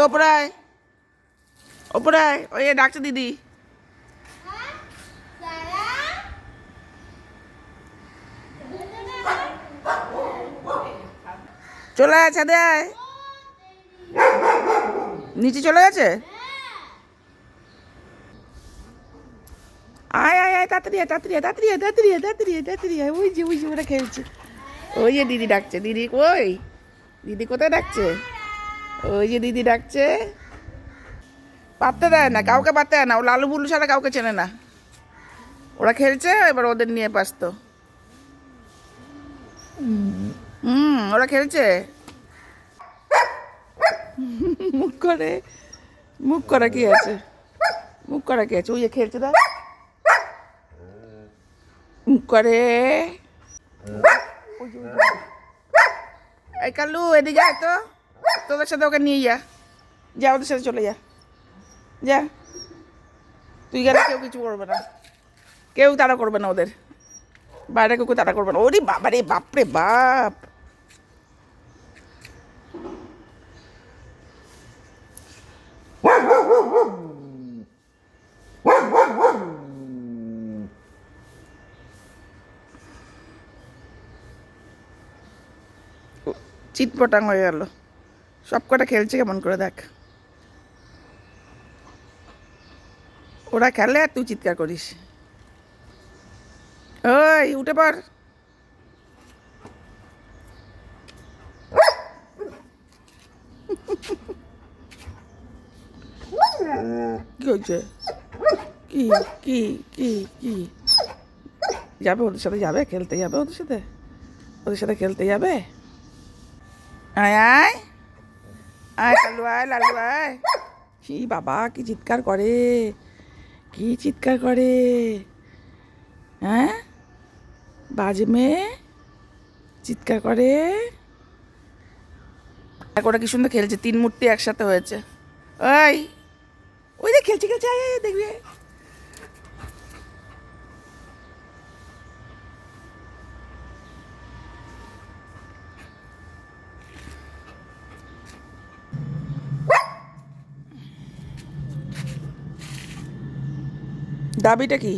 ওপরে আয়, ওপরে আয়, ওই ডাকছে দিদি। চলে আয় ছাদে আয়। নিচে চলে গেছে। আয় আয় আয়, তাড়াতাড়ি আয়, তাড়াতাড়ি আয়, তাড়াতাড়ি আয়, তাড়াতাড়ি আয়, তাড়াতাড়ি আয়, তাড়াতাড়ি আয়। ওই যে ওরা খেলছে। ওই যে দিদি ডাকছে, দিদি কই? দিদি কোথায় ডাকছে? ওই যে দিদি ডাকছে। পাত্তা দেয় না, কাউকে পাত্তা দেয় না। ও লালু বুলু ছাড়া কাউকে চেনে না। ওরা খেলছে, এবার ওদের নিয়ে ব্যস্ত। ওরা খেলছে। মুখ করে, মুখ করা কি আছে? মুখ করা কি আছে? ওই যে খেলছে, দেখ মুখ করে। এই কালু এদিকে আয় তো, তোদের সাথে ওকে নিয়ে যা, যা ওদের সাথে চলে যা, যা। তুই গেলে কেউ কিছু করবে না, কেউ তাড়া করবে না ওদের, বাইরে কেউ তাড়া করবে না। ওরে বাবা রে, বাপরে বাপ। চিটপটাং হয়ে গেল। সব কটা খেলছে কেমন করে দেখ। ওরা খেলে আর তুই চিৎকার করিস। ওই উঠে পড়। কি হচ্ছে? কি কি কি কি যাবে ওদের সাথে? যাবে খেলতে? যাবে ওদের সাথে? ওদের সাথে খেলতে যাবে? আয় আয় আয় লালু, আয় লালু আয়। কি বাবা, কি চিৎকার করে, কি চিৎকার করে। হ্যাঁ, বাজে মেয়ে চিৎকার করে। ওরা কি সুন্দর খেলছে, 3 মূর্তি একসাথে হয়েছে। ওই ওই যে খেলছে খেলছে, আয় আয় দেখবি। দাবিটা কি?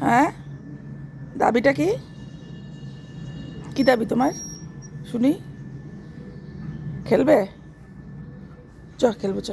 হ্যাঁ, দাবিটা কি? কি দাবি তোমার শুনি? খেলবে? চ খেলবো চ।